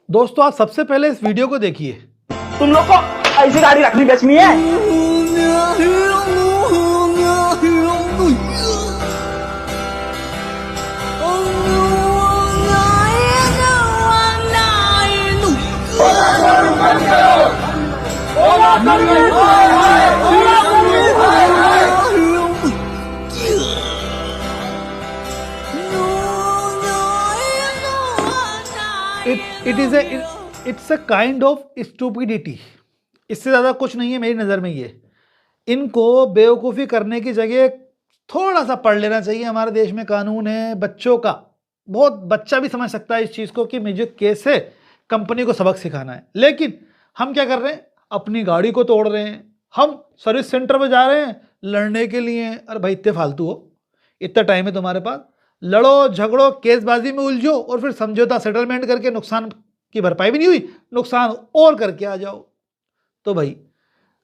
दोस्तों आप सबसे पहले इस वीडियो को देखिए। तुम लोग को ऐसी गाड़ी रखनी बेचनी है। It's a kind of stupidity. इससे ज़्यादा कुछ नहीं है मेरी नज़र में। ये इनको बेवकूफ़ी करने की जगह थोड़ा सा पढ़ लेना चाहिए। हमारे देश में कानून है बच्चों का, बहुत बच्चा भी समझ सकता है इस चीज़ को कि मुझे कैसे कंपनी को सबक सिखाना है। लेकिन हम क्या कर रहे हैं, अपनी गाड़ी को तोड़ रहे हैं। हम सर्विस सेंटर पर जा रहे हैं लड़ने के लिए। अरे भाई इतने फालतू हो, इतना टाइम है तुम्हारे पास, लड़ो झगड़ो केसबाजी में उलझो और फिर समझौता सेटलमेंट करके नुकसान की भरपाई भी नहीं हुई, नुकसान और करके आ जाओ। तो भाई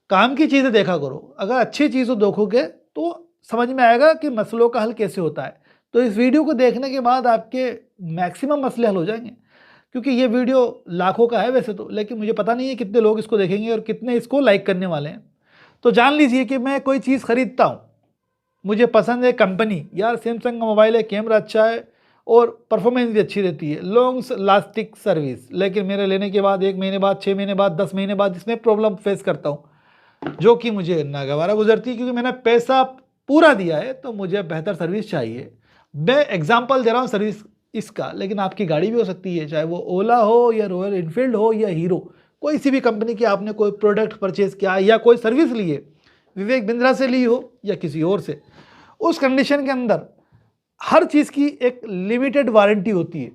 काम की चीज़ें देखा करो। अगर अच्छी चीज़ देखोगे तो समझ में आएगा कि मसलों का हल कैसे होता है। तो इस वीडियो को देखने के बाद आपके मैक्सिमम मसले हल हो जाएंगे। क्योंकि ये वीडियो लाखों का है वैसे तो, लेकिन मुझे पता नहीं है कितने लोग इसको देखेंगे और कितने इसको लाइक करने वाले हैं। तो जान लीजिए कि मैं कोई चीज़ खरीदता हूँ, मुझे पसंद है कंपनी, यार सैमसंग का मोबाइल है, कैमरा अच्छा है और परफॉर्मेंस भी अच्छी रहती है, लॉन्ग लास्टिक सर्विस। लेकिन मेरे लेने के बाद 1 महीने बाद, 6 महीने बाद, 10 महीने बाद इसमें प्रॉब्लम फेस करता हूँ, जो कि मुझे नागवारा गुजरती है। क्योंकि मैंने पैसा पूरा दिया है तो मुझे बेहतर सर्विस चाहिए। मैं एग्जांपल दे रहा हूँ सर्विस इसका, लेकिन आपकी गाड़ी भी हो सकती है, चाहे वो ओला हो या रॉयल इनफील्ड हो या हीरो, कोई सी भी कंपनी की आपने कोई प्रोडक्ट परचेज किया या कोई सर्विस ली है, विवेक बिंद्रा से ली हो या किसी और से, उस कंडीशन के अंदर हर चीज़ की एक लिमिटेड वारंटी होती है,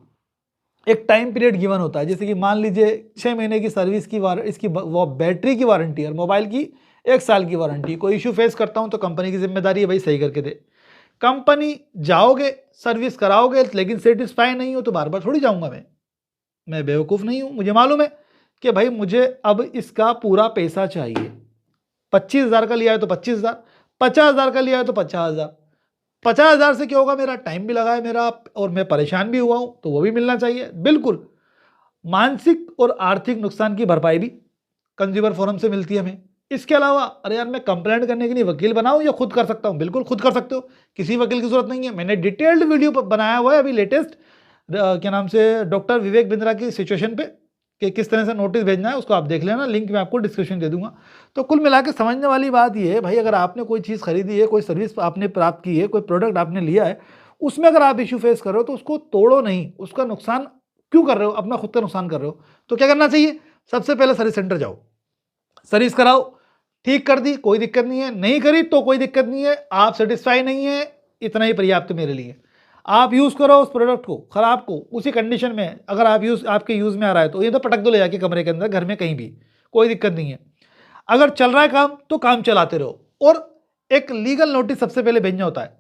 एक टाइम पीरियड गिवन होता है। जैसे कि मान लीजिए 6 महीने की सर्विस की इसकी वो बैटरी की वारंटी और मोबाइल की 1 साल की वारंटी। कोई इशू फेस करता हूं तो कंपनी की जिम्मेदारी है भाई सही करके दे। कंपनी जाओगे सर्विस कराओगे लेकिन सेटिस्फाई नहीं हो तो बार बार थोड़ी जाऊंगा मैं बेवकूफ़ नहीं हूं। मुझे मालूम है कि भाई मुझे अब इसका पूरा पैसा चाहिए। 25,000 का लिया है तो 25,000, 50,000 का लिया है तो 50,000। 50,000 से क्या होगा, मेरा टाइम भी लगा है मेरा और मैं परेशान भी हुआ हूं, तो वो भी मिलना चाहिए। बिल्कुल मानसिक और आर्थिक नुकसान की भरपाई भी कंज्यूमर फोरम से मिलती है हमें। इसके अलावा अरे यार मैं कंप्लेंट करने के लिए वकील बनाऊं या खुद कर सकता हूं, बिल्कुल खुद कर सकते हो, किसी वकील की जरूरत नहीं है। मैंने डिटेल्ड वीडियो बनाया हुआ है अभी लेटेस्ट, क्या नाम से, डॉक्टर विवेक बिंद्रा की सिचुएशन पे कि किस तरह से नोटिस भेजना है, उसको आप देख लेना, लिंक मैं आपको डिस्क्रिप्शन दे दूंगा। तो कुल मिला के समझने वाली बात ये है भाई, अगर आपने कोई चीज़ खरीदी है, कोई सर्विस आपने प्राप्त की है, कोई प्रोडक्ट आपने लिया है, उसमें अगर आप इशू फेस कर रहे हो तो उसको तोड़ो नहीं, उसका नुकसान क्यों कर रहे हो, अपना खुद का नुकसान कर रहे हो। तो क्या करना चाहिए, सबसे पहले सर्विस सेंटर जाओ, सर्विस कराओ, ठीक कर दी कोई दिक्कत नहीं है, नहीं करी तो कोई दिक्कत नहीं है, आप सेटिस्फाई नहीं है इतना ही पर्याप्त मेरे लिए। आप यूज़ करो उस प्रोडक्ट को, ख़राब को, उसी कंडीशन में अगर आप आपके यूज़ में आ रहा है तो ये तो पटक दो ले जाके कमरे के अंदर, घर में कहीं भी, कोई दिक्कत नहीं है। अगर चल रहा है काम तो काम चलाते रहो। और एक लीगल नोटिस सबसे पहले भेजना होता है।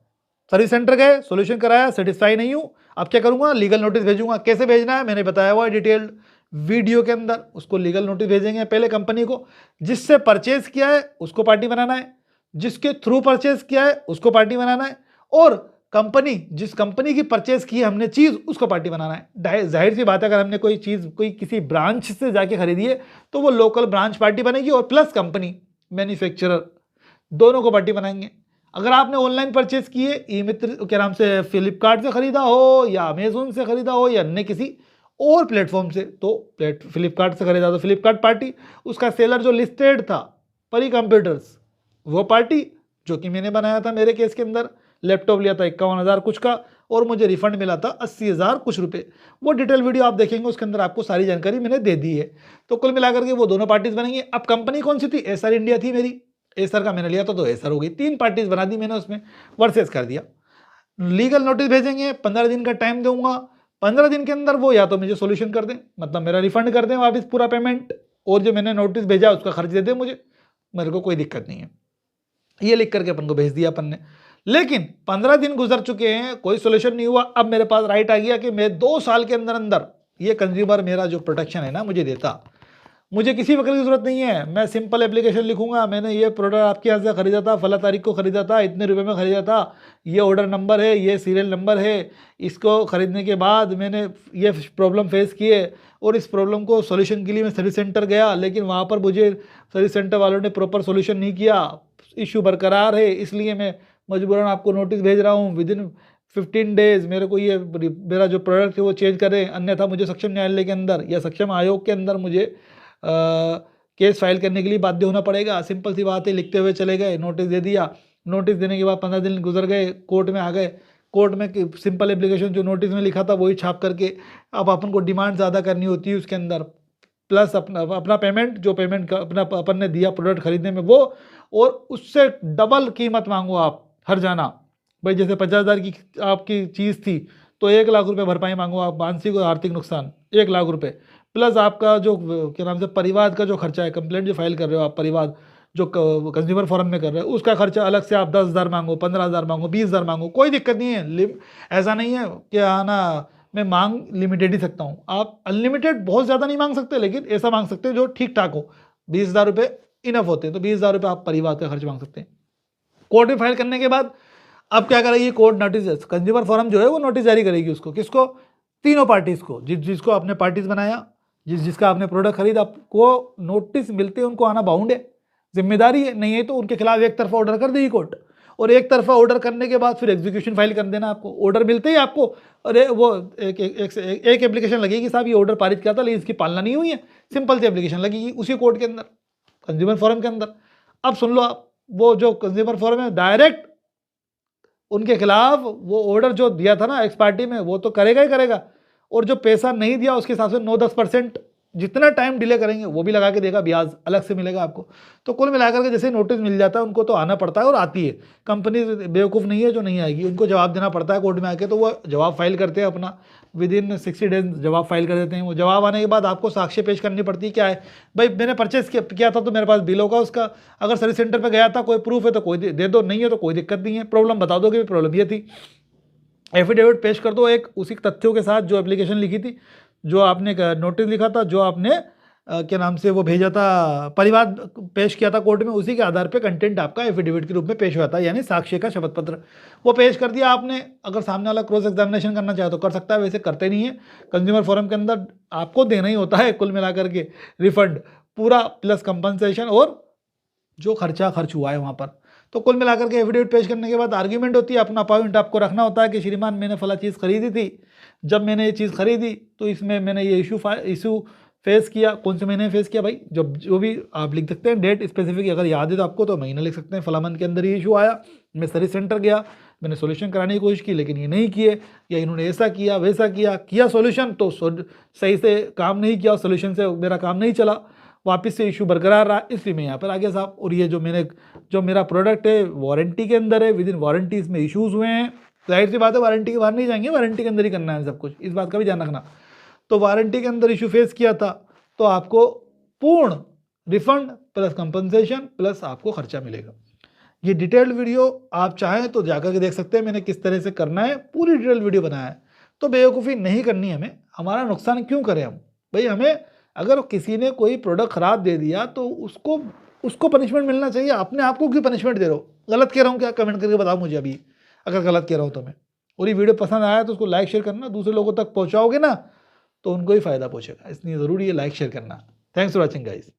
सर्विस सेंटर गए, सोल्यूशन कराया, सेटिस्फाई नहीं हूँ, अब क्या करूँगा, लीगल नोटिस भेजूंगा। कैसे भेजना है मैंने बताया हुआ है डिटेल्ड वीडियो के अंदर। उसको लीगल नोटिस भेजेंगे पहले कंपनी को, जिससे परचेज किया है उसको पार्टी बनाना है, जिसके थ्रू परचेज किया है उसको पार्टी बनाना है, और कंपनी जिस कंपनी की परचेज की है हमने चीज़ उसको पार्टी बनाना है। जाहिर सी बात है, अगर हमने कोई चीज़ कोई किसी ब्रांच से जाके खरीदी है तो वो लोकल ब्रांच पार्टी बनेगी और प्लस कंपनी मैन्युफैक्चरर दोनों को पार्टी बनाएंगे। अगर आपने ऑनलाइन परचेज की है, ई मित्र क्या नाम से, फ्लिपकार्ट से खरीदा हो या अमेजोन से खरीदा हो या अन्य किसी और प्लेटफॉर्म से, तो फ्लिपकार्ट से खरीदा तो फ्लिपकार्ट पार्टी, उसका सेलर जो लिस्टेड था परी कंप्यूटर्स वो पार्टी, जो कि मैंने बनाया था मेरे केस के अंदर। लैपटॉप लिया था 51,000 कुछ का और मुझे रिफंड मिला था 80,000 कुछ रुपए। वो डिटेल वीडियो आप देखेंगे, उसके अंदर आपको सारी जानकारी मैंने दे दी है। तो कुल मिलाकर के वो दोनों पार्टीज बनेंगी। अब कंपनी कौन सी थी, एसआर इंडिया थी मेरी, एसआर का मैंने लिया था तो एसआर हो गई। 3 पार्टीज बना दी मैंने, उसमें वर्सेस कर दिया। लीगल नोटिस भेजेंगे, 15 दिन का टाइम दूंगा, 15 दिन के अंदर वो या तो मुझे सोल्यूशन कर दें, मतलब मेरा रिफंड कर दें वापस पूरा पेमेंट, और जो मैंने नोटिस भेजा उसका खर्च दे दें मुझे, मेरे को कोई दिक्कत नहीं है। ये लिख करके अपन को भेज दिया अपन ने। लेकिन 15 दिन गुजर चुके हैं, कोई सोल्यूशन नहीं हुआ। अब मेरे पास राइट आ गया कि मैं 2 साल के अंदर अंदर ये कंज्यूमर मेरा जो प्रोटेक्शन है ना मुझे देता, मुझे किसी वकील की ज़रूरत नहीं है, मैं सिंपल एप्लीकेशन लिखूंगा, मैंने ये प्रोडक्ट आपके यहाँ से ख़रीदा था, फला तारीख को ख़रीदा था, इतने रुपए में ख़रीदा था, ये ऑर्डर नंबर है, ये सीरियल नंबर है, इसको ख़रीदने के बाद मैंने ये प्रॉब्लम फेस किए और इस प्रॉब्लम को सॉल्यूशन के लिए मैं सर्विस सेंटर गया, लेकिन वहाँ पर मुझे सर्विस सेंटर वालों ने प्रॉपर सॉल्यूशन नहीं किया, इशू बरकरार है, इसलिए मैं मजबूरन आपको नोटिस भेज रहा हूँ, विदिन 15 डेज मेरे को ये मेरा जो प्रोडक्ट है वो चेंज करें, अन्यथा मुझे सक्षम न्यायालय के अंदर या सक्षम आयोग के अंदर मुझे केस फाइल करने के लिए बाध्य होना पड़ेगा। सिंपल सी बात है, लिखते हुए चले गए, नोटिस दे दिया, नोटिस देने के बाद 15 दिन गुजर गए, कोर्ट में आ गए, कोर्ट में सिंपल एप्लीकेशन जो नोटिस में लिखा था वही छाप करके अब अपन को डिमांड ज़्यादा करनी होती है उसके अंदर, प्लस अपना पेमेंट जो पेमेंट अपना अपन ने दिया प्रोडक्ट खरीदने में वो, और उससे डबल कीमत मांगो आप हर जाना। भाई जैसे 50,000 की आपकी चीज़ थी तो 1 लाख रुपए भरपाई मांगो आप, मानसिक और आर्थिक नुकसान 1 लाख रुपए, प्लस आपका जो क्या नाम से परिवाद का जो खर्चा है, कंप्लेंट जो फाइल कर रहे हो आप, परिवाद जो कंज्यूमर फोरम में कर रहे हो उसका खर्चा अलग से आप 10,000 मांगो, 15,000 मांगो, 20,000 मांगो, कोई दिक्कत नहीं है। ऐसा नहीं है कि हाँ ना मैं मांग लिमिटेड ही सकता हूँ, आप अनलिमिटेड बहुत ज़्यादा नहीं मांग सकते, लेकिन ऐसा मांग सकते हैं जो ठीक ठाक हो। 20,000 रुपये इनफ होते हैं, तो 20,000 रुपये आप परिवार का खर्च मांग सकते हैं। कोर्ट में फाइल करने के बाद अब क्या करेगी कोर्ट, नोटिस कंज्यूमर फोरम जो है वो नोटिस जारी करेगी उसको, किसको, तीनों पार्टीज को, जिसको आपने पार्टीज बनाया, जिसका आपने प्रोडक्ट खरीदा, आपको नोटिस मिलते हैं उनको आना बाउंड है, जिम्मेदारी है, नहीं है तो उनके खिलाफ एक तरफा ऑर्डर कर देगी कोर्ट, और एक तरफा ऑर्डर करने के बाद फिर एग्जीक्यूशन फाइल कर देना आपको, ऑर्डर मिलते ही आपको, अरे वो एक एप्लीकेशन लगेगी साहब ये ऑर्डर पारित किया था लेकिन इसकी पालना नहीं हुई है, सिंपल सी एप्लीकेशन लगेगी उसी कोर्ट के अंदर, कंज्यूमर फोरम के अंदर। अब सुन लो आप, वो जो कंज्यूमर फोरम है डायरेक्ट उनके खिलाफ वो ऑर्डर जो दिया था ना एक्स पार्टी में वो तो करेगा ही करेगा, और जो पैसा नहीं दिया उसके हिसाब से 9-10% जितना टाइम डिले करेंगे वो भी लगा के देगा, ब्याज अलग से मिलेगा आपको। तो कुल मिलाकर के जैसे नोटिस मिल जाता है उनको तो आना पड़ता है, और आती है, कंपनी बेवकूफ़ नहीं है जो नहीं आएगी, उनको जवाब देना पड़ता है कोर्ट में आके, तो वो जवाब फाइल करते हैं अपना, विदिन 60 डेज जवाब फाइल कर देते हैं। वो जवाब आने के बाद आपको साक्ष्य पेश करनी पड़ती है, क्या है भाई मैंने परचेस किया था तो मेरे पास बिल होगा उसका, अगर सर्विस सेंटर पर गया था कोई प्रूफ है तो कोई दे दो, नहीं है तो कोई दिक्कत नहीं है, प्रॉब्लम बता दो कि प्रॉब्लम ये थी, एफिडेविट पेश कर दो एक उसी तथ्यों के साथ जो एप्लीकेशन लिखी थी, जो आपने नोटिस लिखा था, जो आपने क्या नाम से वो भेजा था, परिवाद पेश किया था कोर्ट में, उसी के आधार पे कंटेंट आपका एफिडेविट के रूप में पेश हुआ था, यानी साक्ष्य का शपथ पत्र वो पेश कर दिया आपने। अगर सामने वाला क्रॉस एग्जामिनेशन करना चाहे तो कर सकता है, वैसे करते नहीं है, कंज्यूमर फोरम के अंदर आपको देना ही होता है कुल मिलाकर के रिफंड पूरा, प्लस कंपनसेशन और जो खर्च हुआ है वहाँ पर। तो कुल मिलाकर के एफिडेविट पेश करने के बाद आर्ग्यूमेंट होती है, अपना पॉइंट आपको रखना होता है कि श्रीमान मैंने फला चीज़ खरीदी थी, जब मैंने ये चीज़ खरीदी तो इसमें मैंने ये इशू फेस किया, कौन से महीने फेस किया भाई, जब जो भी आप लिख सकते हैं डेट स्पेसिफिक, अगर याद है तो आपको तो महीना लिख सकते हैं, फला मंथ के अंदर ये इशू आया, मैं सर्विस सेंटर गया, मैंने सोल्यूशन कराने की कोशिश की लेकिन ये नहीं किए, या इन्होंने ऐसा किया वैसा किया सोल्यूशन तो सही से काम नहीं किया, सोल्यूशन से मेरा काम नहीं चला, वापस से इशू बरकरार रहा, इसलिए मैं यहाँ पर आ गया साहब। और ये जो मेरा प्रोडक्ट है वारंटी के अंदर है, विद इन वारंटी इसमें इश्यूज़ हुए हैं, जाहिर सी बात है वारंटी के बाहर नहीं जाएंगे, वारंटी के अंदर ही करना है सब कुछ, इस बात का भी ध्यान रखना। तो वारंटी के अंदर इशू फेस किया था तो आपको पूर्ण रिफंड प्लस कंपनसेशन प्लस आपको खर्चा मिलेगा। ये डिटेल्ड वीडियो आप चाहें तो जाकर के देख सकते हैं, मैंने किस तरह से करना है पूरी डिटेल्ड वीडियो बनाया है। तो बेवकूफ़ी नहीं करनी हमें, हमारा नुकसान क्यों करें हम भाई, हमें अगर किसी ने कोई प्रोडक्ट ख़राब दे दिया तो उसको पनिशमेंट मिलना चाहिए, अपने आप को क्यों पनिशमेंट दे रहे हो। गलत कह रहा हूँ क्या, कमेंट करके बताओ मुझे अभी अगर गलत कह रहा हूँ तो मैं। और ये वीडियो पसंद आया तो उसको लाइक शेयर करना, दूसरे लोगों तक पहुँचाओगे ना तो उनको ही फ़ायदा पहुँचेगा, इसलिए ज़रूरी है लाइक शेयर करना। Thanks for watching guys.